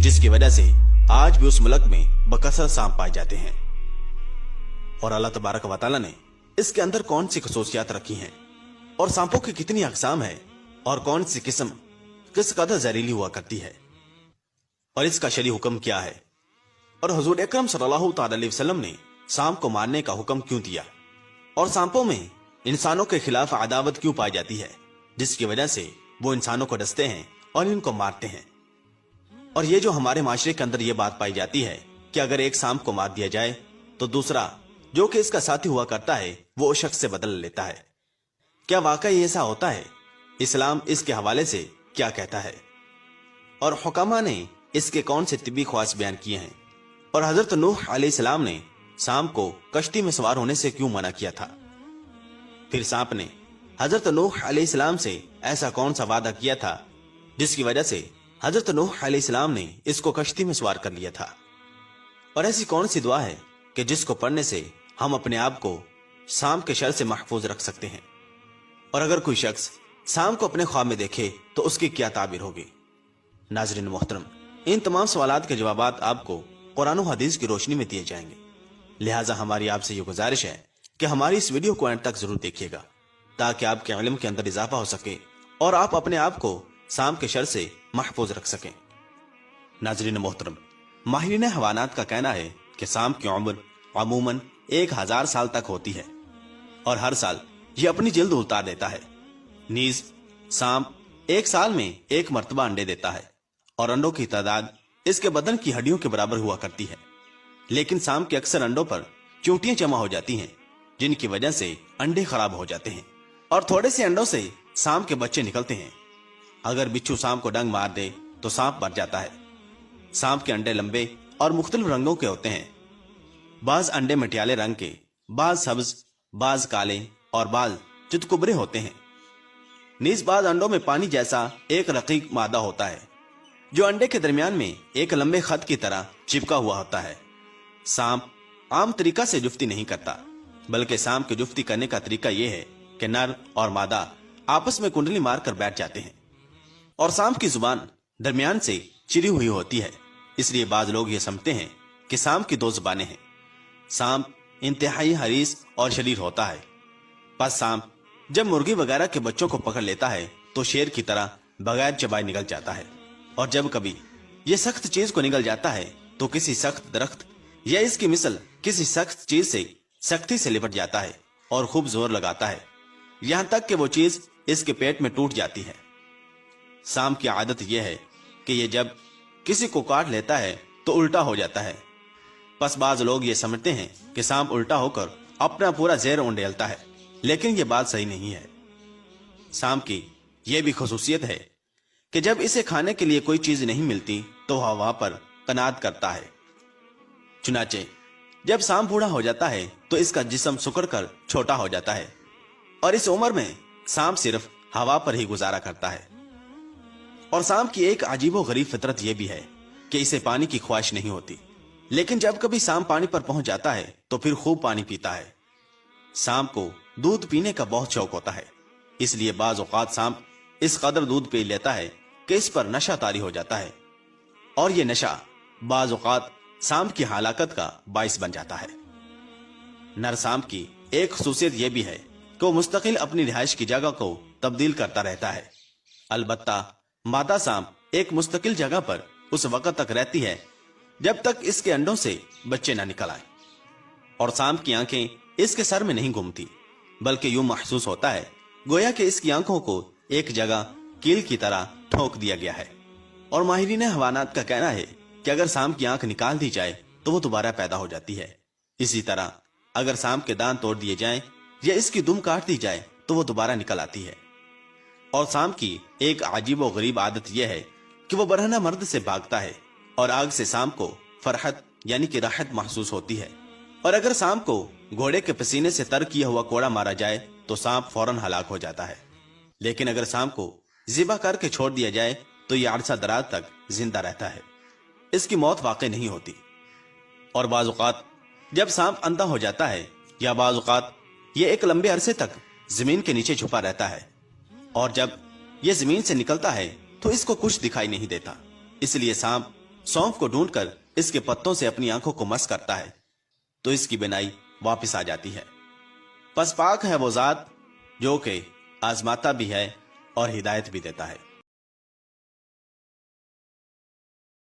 जिस की वजह से आज भी उस मुल्क में बकसरत सांप पाए जाते हैं। और अल्लाह तबारक व तआला ने इसके अंदर कौन सी खसूसियात रखी हैं और सांपों की कितनी अक़साम है और कौन सी किस्म किस कदर जहरीली हुआ करती है और इसका शरई हुक्म क्या है, और हुजूर अकरम सल्लल्लाहु अलैहि वसल्लम ने सांप को मारने का हुक्म क्यों दिया, और सांपों में इंसानों के खिलाफ अदावत क्यों पाई जाती है जिसकी वजह से वो इंसानों को डसते हैं और इनको मारते हैं। और ये जो हमारे माशरे के अंदर ये बात पाई जाती है कि अगर एक सांप को मार दिया जाए तो दूसरा जो कि इसका साथी हुआ करता है वो उस शख्स से बदल लेता है। क्या वाकई ऐसा होता है? इस्लाम इसके हवाले से क्या कहता है और हुकामा ने इसके कौन से तिब्बी ख्वास बयान किए हैं, और हजरत नूह अलैहिस्सलाम ने सांप को कश्ती में सवार होने से क्यों मना किया था? फिर सांप ने हजरत नूह अलैहिस्सलाम से ऐसा कौन सा वादा किया था जिसकी वजह से हजरत नूह अलैहिस्सलाम ने इसको कश्ती में सवार कर लिया था? और ऐसी कौन सी दुआ है कि जिसको पढ़ने से हम अपने आप को सांप के शर से महफूज रख सकते हैं? और अगर कोई शख्स सांप को अपने ख्वाब में देखे तो उसकी क्या ताबीर होगी? नाज़रीन मोहतरम, इन तमाम सवालात के जवाबात आपको कुरान और हदीस की रोशनी में दिए जाएंगे। लिहाजा हमारी आपसे ये गुजारिश है कि हमारी इस वीडियो को अंत तक जरूर देखिएगा ताकि आपके इल्म के अंदर इजाफा हो सके और आप अपने आप को सांप के शर से महफूज रख सकें। नाज़रीन मोहतरम, माहिरीन हवानात का कहना है कि सांप की उम्र अमूमन 1000 साल तक होती है और हर साल ये अपनी जिल्द उतार देता है। नीज सांप एक साल में एक मर्तबा अंडे देता है और अंडों की तादाद इसके बदन की हड्डियों के बराबर हुआ करती है। लेकिन सांप के अक्सर अंडों पर चूंटियां जमा हो जाती हैं जिनकी वजह से अंडे खराब हो जाते हैं और थोड़े से अंडों से सांप के बच्चे निकलते हैं। अगर बिच्छू सांप को डंग मार दे तो सांप मर जाता है। सांप के अंडे लंबे और मुख्तलिफ रंगों के होते हैं। बाज अंडे मटियाले रंग के, बाज सब्ज, बाज काले और बाज चितकुबरे होते हैं। नीज बाज अंडों में पानी जैसा एक रकीक मादा होता है जो अंडे के दरमियान में एक लंबे खत की तरह चिपका हुआ होता है। सांप आम तरीका से जुफ्ती नहीं करता, बल्कि सांप के जुफ्ती करने का तरीका यह है कि नर और मादा आपस में कुंडली मारकर बैठ जाते हैं और सांप की जुबान दरमियान से चिरी हुई होती है। इसलिए बाज लोग ये समझते हैं कि सांप की 2 जुबानें हैं। सांप इंतहाई हरीस और शरीर होता है। बस सांप जब मुर्गी वगैरह के बच्चों को पकड़ लेता है तो शेर की तरह बगैर चबाए निकल जाता है, और जब कभी ये सख्त चीज को निगल जाता है तो किसी सख्त दरख्त या इसकी मिसल किसी सख्त चीज से सख्ती से लिपट जाता है और खूब जोर लगाता है, यहां तक कि वो चीज इसके पेट में टूट जाती है। सांप की आदत यह है कि ये जब किसी को काट लेता है तो उल्टा हो जाता है। बस बाज लोग ये समझते हैं कि सांप उल्टा होकर अपना पूरा जहर उंडेलता है, लेकिन ये बात सही नहीं है। सांप की यह भी खसूसियत है कि जब इसे खाने के लिए कोई चीज नहीं मिलती तो हवा पर कनात करता है। चुनाचे जब सांप बूढ़ा हो जाता है तो इसका जिस्म सुकड़ कर छोटा हो जाता है और इस उम्र में सांप सिर्फ हवा पर ही गुजारा करता है। और सांप की एक अजीबो गरीब फितरत यह भी है कि इसे पानी की ख्वाहिश नहीं होती, लेकिन जब कभी सांप पानी पर पहुंच जाता है तो फिर खूब पानी पीता है। सांप को दूध पीने का बहुत शौक होता है, इसलिए बाज औकात सांप इस कदर दूध पी लेता है कि इस पर नशा तारी हो जाता है और ये नशा बाज औकात सांप की हलाकत का बाइस बन जाता है। नर सांप की एक खसूसियत यह भी है कि वो मुस्तकिल अपनी रिहाइश की जगह को तब्दील करता रहता है। अलबत्ता मादा सांप एक मुस्तकिल जगह पर उस वक्त तक रहती है जब तक इसके अंडों से बच्चे न निकल आए, और सांप की आंखें इसके सर में नहीं घूमती, बल्कि यूं महसूस होता है गोया कि इसकी आंखों को एक जगह कील की तरह ठोक दिया गया है। और माहिरीन हवानात का कहना है कि अगर सांप की आंख निकाल दी जाए तो वो दोबारा पैदा हो जाती है। इसी तरह अगर सांप के दांत तोड़ दिए जाएं या इसकी दुम काट दी जाए तो वो दोबारा निकल आती है। और सांप की एक अजीबो गरीब आदत यह है कि वो बरहना मर्द से भागता है और आग से सांप को फरहत यानी कि राहत महसूस होती है। और अगर सांप को घोड़े के पसीने से तर किया हुआ कोड़ा मारा जाए तो सांप फौरन हलाक हो जाता है, लेकिन अगर सांप को ज़िबा करके छोड़ दिया जाए तो यह अरसा दराज तक जिंदा रहता है, इसकी मौत वाकई नहीं होती। और बाज़ औक़ात जब सांप अंधा हो जाता है या बाज़ औक़ात ये एक लंबे अरसे तक जमीन के नीचे छुपा रहता है, और जब ये जमीन से निकलता है तो इसको कुछ दिखाई नहीं देता, इसलिए सांप सौंफ को ढूंढकर इसके पत्तों से अपनी आंखों को मस करता है तो इसकी बिनाई वापस आ जाती है। बस पाक है वो जात जो कि आजमाता भी है और हिदायत भी देता है।